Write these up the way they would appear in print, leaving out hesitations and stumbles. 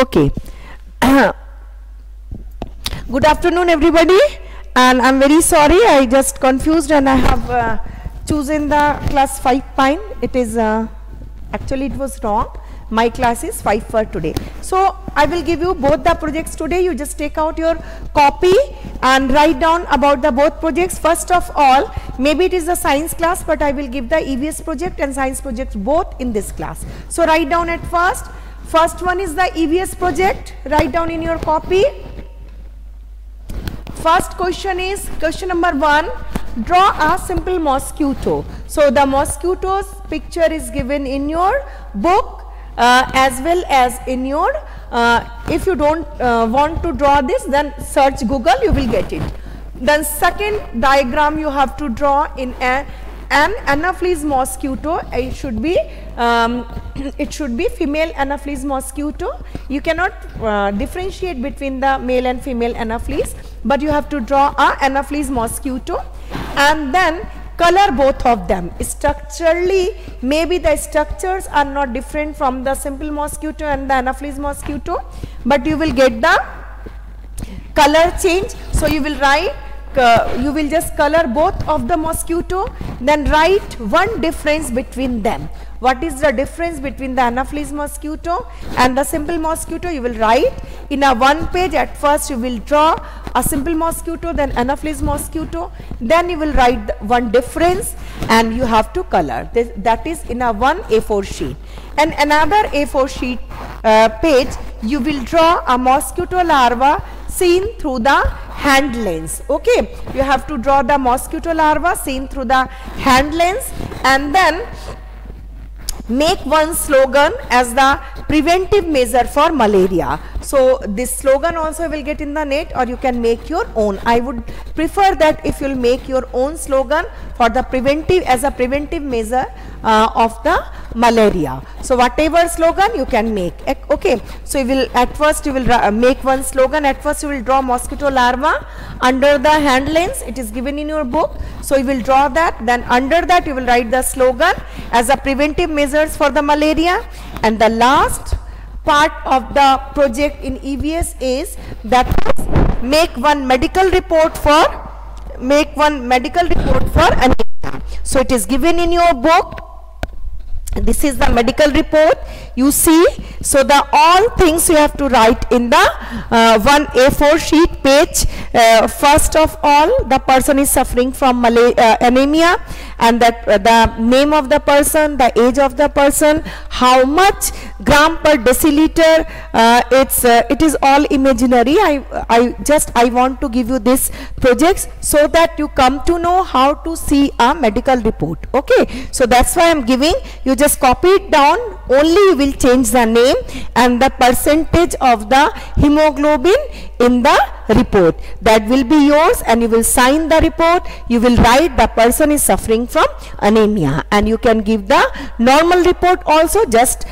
Okay. Good afternoon, everybody. And I'm very sorry, I just confused and I have chosen the class 5 Pine. It is actually it was wrong. My class is 5 for today. So I will give you both the projects today. You just take out your copy and write down about the both projects. First of all, maybe it is a science class, but I will give the EVS project and science project both in this class. So write down at first. First one is the EVS project. Write down in your copy. First question is question number 1. Draw a simple mosquito. So the mosquito's picture is given in your book as well as in your if you don't want to draw this, then search Google, you will get it. Then second diagram you have to draw in an Anopheles mosquito. It should be female Anopheles mosquito. You cannot differentiate between the male and female Anopheles, but you have to draw a Anopheles mosquito and then color both of them. Structurally, maybe the structures are not different from the simple mosquito and the Anopheles mosquito, but you will get the color change. So you will write, you will just color both of the mosquito, then write one difference between them. What is the difference between the Anopheles mosquito and the simple mosquito? You will write in a one page. At first you will draw a simple mosquito, then Anopheles mosquito, then you will write one difference and you have to color. That is in a one A4 sheet. And another A4 sheet page, you will draw a mosquito larva seen through the hand lens. Okay, you have to draw the mosquito larva seen through the hand lens and then make one slogan as the preventive measure for malaria. So this slogan also will get in the net, or you can make your own. I would prefer that if you will make your own slogan for the preventive, as a preventive measure of the malaria. So whatever slogan you can make. Okay, so you will at first you will make one slogan. At first you will draw mosquito larva under the hand lens. It is given in your book. So you will draw that, then under that you will write the slogan as a preventive measures for the malaria. And the last part of the project in EVS is that make one medical report for anemia. So it is given in your book. This is the medical report, you see. So the all things you have to write in the one A4 sheet page. First of all, the person is suffering from anemia, and that the name of the person, the age of the person, how much gram per deciliter. It is all imaginary. I want to give you this projects so that you come to know how to see a medical report. Okay, so that's why I'm giving you. Just copy it down, only you will change the name and the percentage of the hemoglobin in the report. That will be yours, and you will sign the report. You will write the person is suffering from anemia, and you can give the normal report also just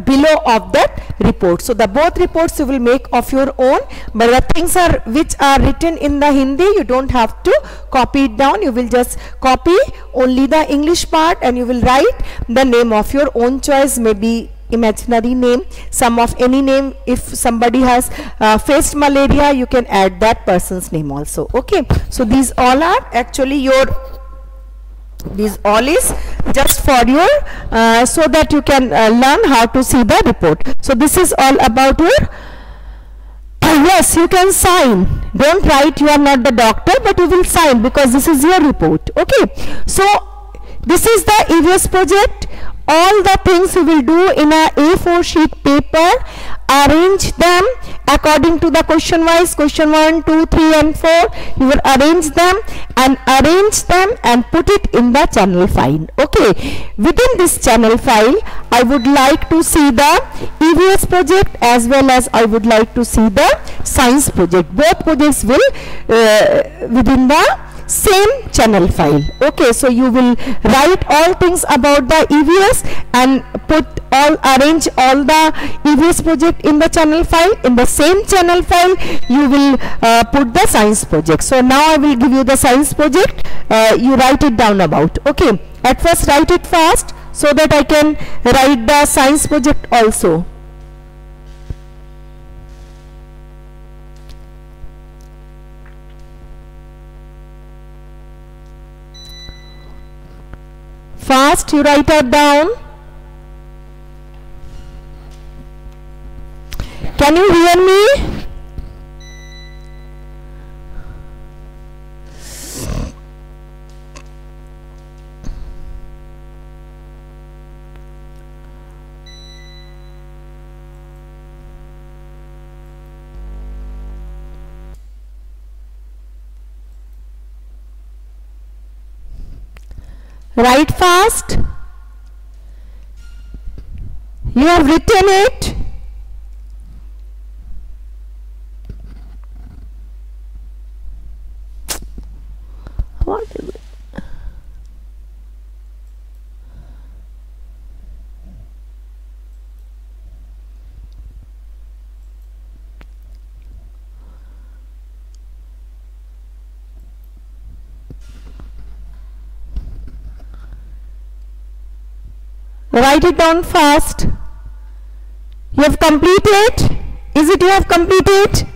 below of that report. So the both reports you will make of your own, but the things are which are written in the Hindi, you don't have to copy it down. You will just copy only the English part and you will write the name of your own choice, maybe imaginary name, some of any name. If somebody has faced malaria, you can add that person's name also. Okay, so these all are actually your, this all is just for your so that you can learn how to see the report. So this is all about your yes, you can sign. Don't write you are not the doctor, but you will sign because this is your report. Okay, so this is the EVS project. All the things you will do in a A4 sheet paper. Arrange them according to the question wise, question 1, 2, 3 and 4. You will arrange them and put it in the channel file. Okay, within this channel file I would like to see the EVS project as well as I would like to see the science project. Both projects will within the same channel file. Okay, so you will write all things about the EVS and arrange all the EVS project in the channel file. In the same channel file you will put the science project. So now I will give you the science project. You write it down about. Okay, at first write it fast so that I can write the science project also. Fast, you write it down. Can you hear me? Write fast. You have written it. What is it? Write it down fast. You have completed? Is it you have completed?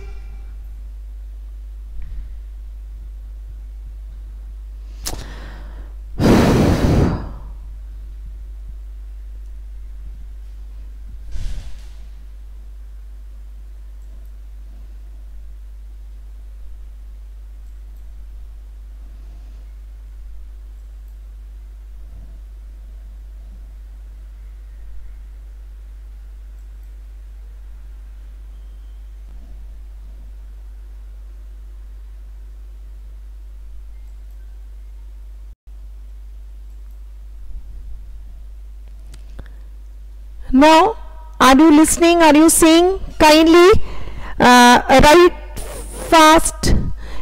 Now, are you listening? Are you seeing? Kindly write fast.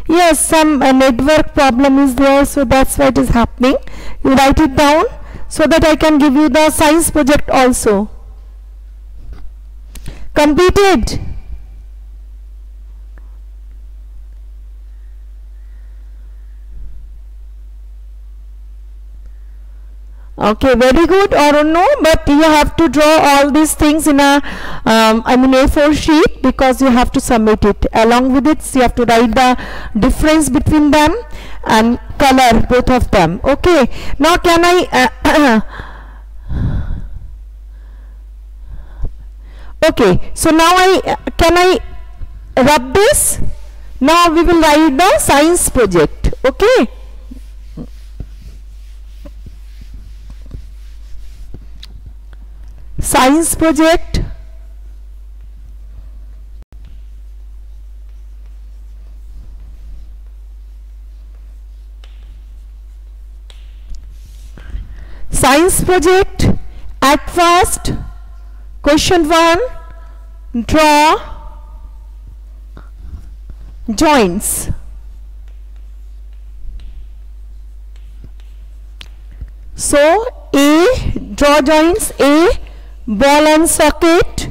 Yes, some network problem is there, so that's why it is happening. You write it down so that I can give you the science project also. Completed. Okay, very good. Or no, but you have to draw all these things in a A4 sheet, because you have to submit it. Along with it, you have to write the difference between them and color both of them. Okay. Now can I okay, so now can I rub this? Now we will write the science project. Okay. Science project. Science project. At first, question 1, draw joints. So A, draw joints A, ball and socket,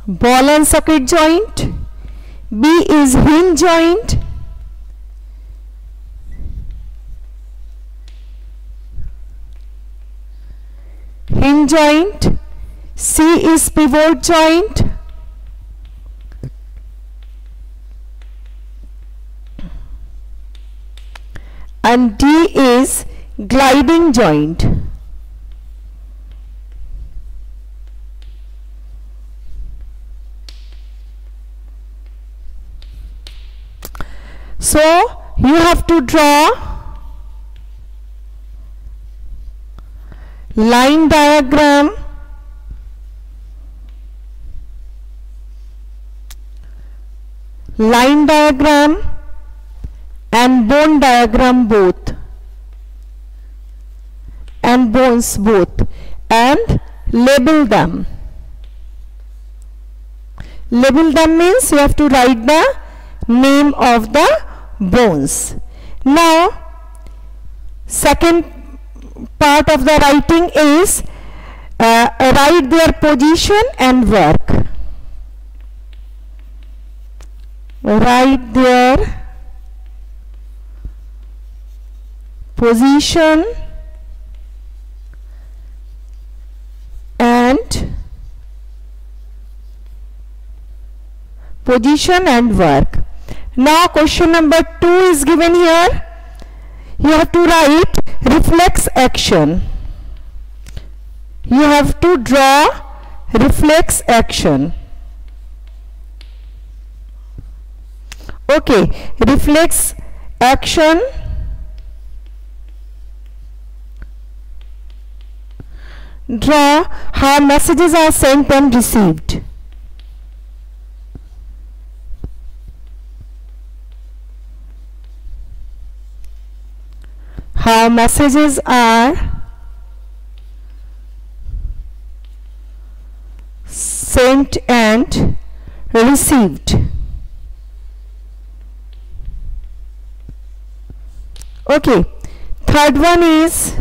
ball and socket joint. B is hinge joint, hinge joint. C is pivot joint, and D is gliding joint. So you have to draw line diagram, and bone diagram both, and bones both, and label them. Label them means you have to write the name of the bones. Now, second part of the writing is write their position and work. Write their position and position and work. Now question number 2 is given here. You have to write reflex action. You have to draw reflex action. Okay, reflex action. Draw how messages are sent and received. How messages are sent and received. Okay, third one is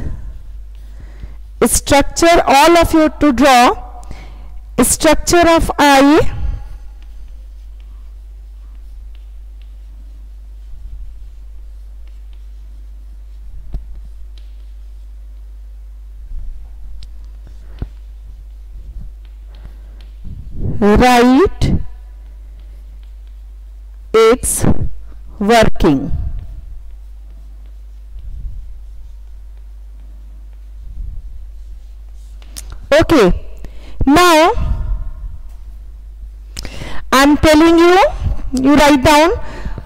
structure. All of you to draw structure of I. Write its working. Okay, now I am telling you, you write down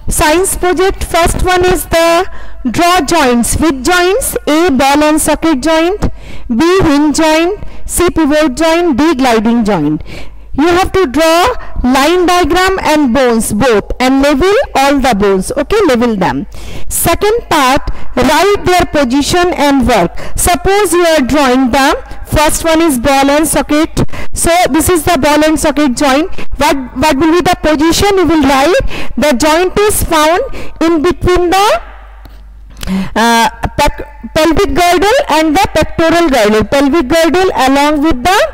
science project. First one is the draw joints. Which joints? A, ball and socket joint, B, hinge joint, C, pivot joint, D, gliding joint. You have to draw line diagram and bones both and level all the bones. Okay, level them. Second part, write their position and work. Suppose you are drawing the first one is ball and socket. So this is the ball and socket joint. What will be the position? You will write the joint is found in between the pelvic girdle and the pectoral girdle. Pelvic girdle along with the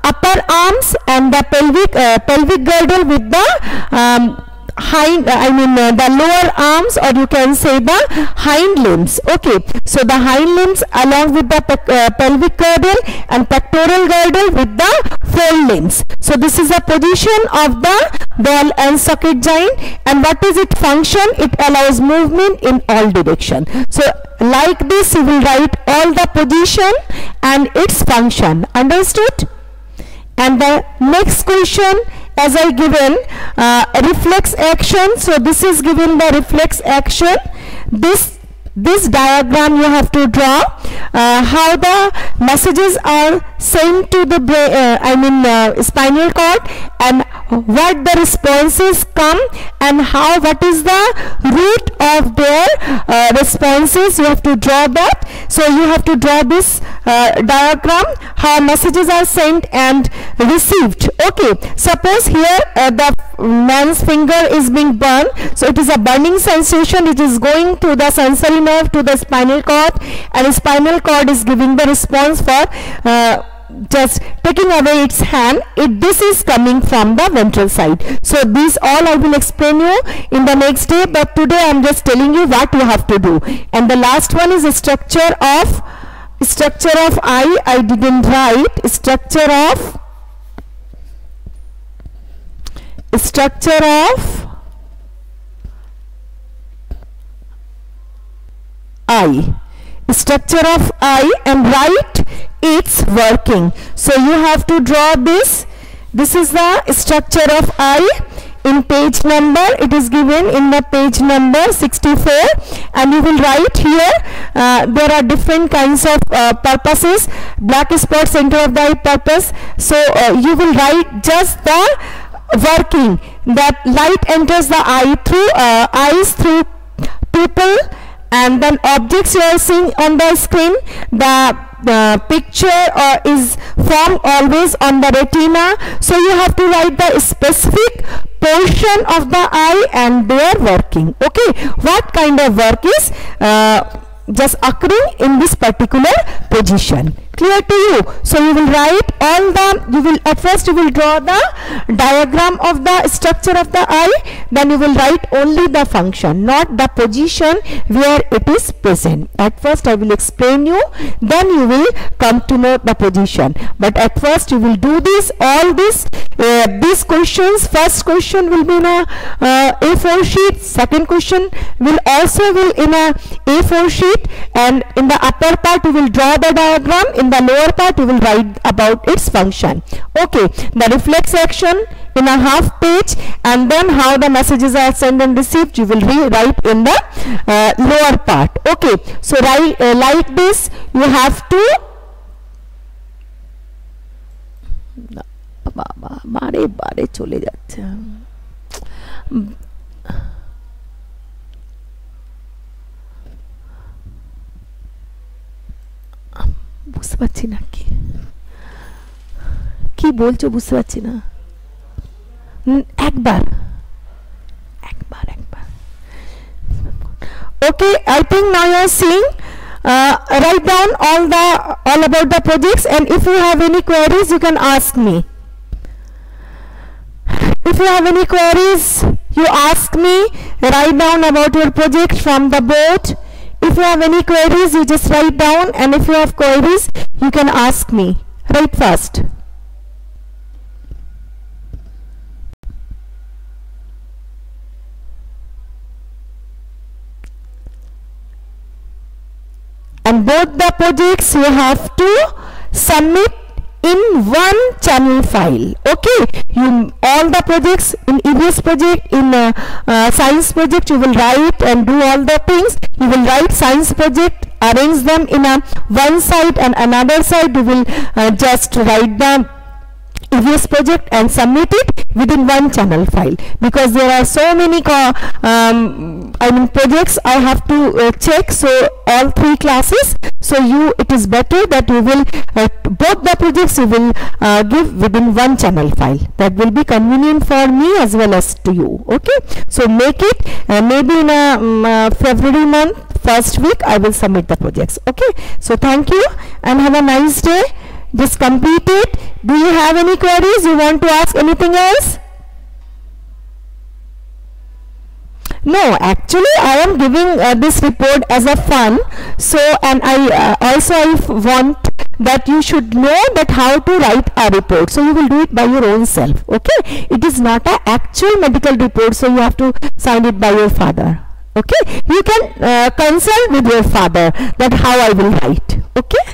upper arms and the pelvic girdle with the the lower arms, or you can say the hind limbs. Okay, so the hind limbs along with the pelvic girdle and pectoral girdle with the forelimbs. So this is the position of the ball and socket joint, and what is its function? It allows movement in all direction. So like this you will write all the position and its function. Understood? And the next question, as I given reflex action. So this is given the reflex action. This diagram you have to draw how the messages are sent to the brain, spinal cord, and what the responses come, and what is the root of their responses. You have to draw that. So you have to draw this diagram, how messages are sent and received. Okay, suppose here the man's finger is being burned, so it is a burning sensation. It is going to the sensory nerve to the spinal cord, and the spinal cord is giving the response for just taking away its hand. This is coming from the ventral side. So these all I will explain you in the next day, but today I am just telling you what you have to do. And the last one is a structure of I didn't write structure of I. Structure of I, and write its working. So you have to draw this. This is the structure of I. In page number, it is given in the page number 64, and you will write here there are different kinds of purposes. Black spot, center of the eye purpose. So you will write just the working, that light enters the eye through eyes, through pupil, and then objects you are seeing on the screen. The picture is formed always on the retina. So you have to write the specific portion of the eye and their working. Okay, what kind of work is just occurring in this particular position. Clear to you? So you will write all the, at first you will draw the diagram of the structure of the eye, then you will write only the function, not the position where it is present. At first I will explain you, then you will come to know the position. But at first you will do this, all this, these questions. First question will be in a A4 sheet, second question will also in a A4 sheet, and in the upper part you will draw the diagram, in the lower part you will write about its function. Okay, the reflex action in a half page, and then how the messages are sent and received you will rewrite in the lower part. Okay, so write like this. You have to बारे बारे चले जाते हैं বুঝতে পারছি না কি বলছো বুঝতে পারছি না একবার Okay, I think now you are seeing. Write down all about the projects, and if you have any queries you can ask me. If you have any queries you ask me. Write down about your project from the board. If you have any queries you just write down, and if you have queries you can ask me. Write fast. And both the projects you have to submit in one channel file. Okay, all the projects in EVS project, in science project you will write and do all the things. You will write science project, arrange them in a one side, and another side you will just write the EVS project and submit it within one channel file, because there are so many projects I have to check, so all 3 classes, so it is better that you will both the projects you will give within one channel file. That will be convenient for me as well as to you. Okay, so make it maybe in a February month, first week I will submit the projects. Okay, so thank you and have a nice day. Just complete it. Do you have any queries? You want to ask anything else? No, actually I am giving this report as a fun. So, and I also want that you should know that how to write a report. So you will do it by your own self. Okay, it is not an actual medical report, so you have to sign it by your father. Okay, you can consult with your father that how I will write. Okay.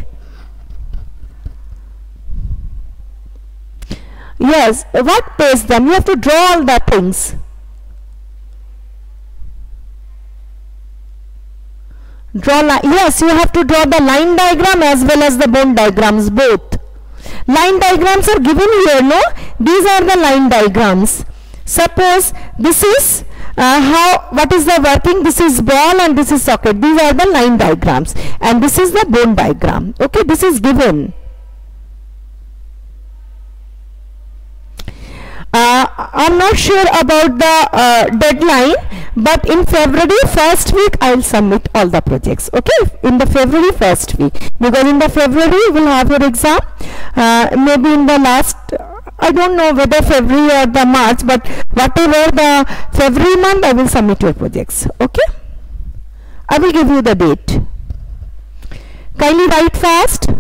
Yes, what page them? You have to draw all the things. Yes, you have to draw the line diagram as well as the bone diagrams, both. Line diagrams are given here, no? These are the line diagrams. Suppose this is what is the working? This is ball and this is socket. These are the line diagrams, and this is the bone diagram. Okay, this is given. I'm not sure about the deadline, but in February first week I will submit all the projects. Okay, in the February first week, because in the February you will have your exam. Maybe in the last, I don't know whether February or the March, but whatever the February month I will submit your projects. Okay, I will give you the date. Kindly write fast.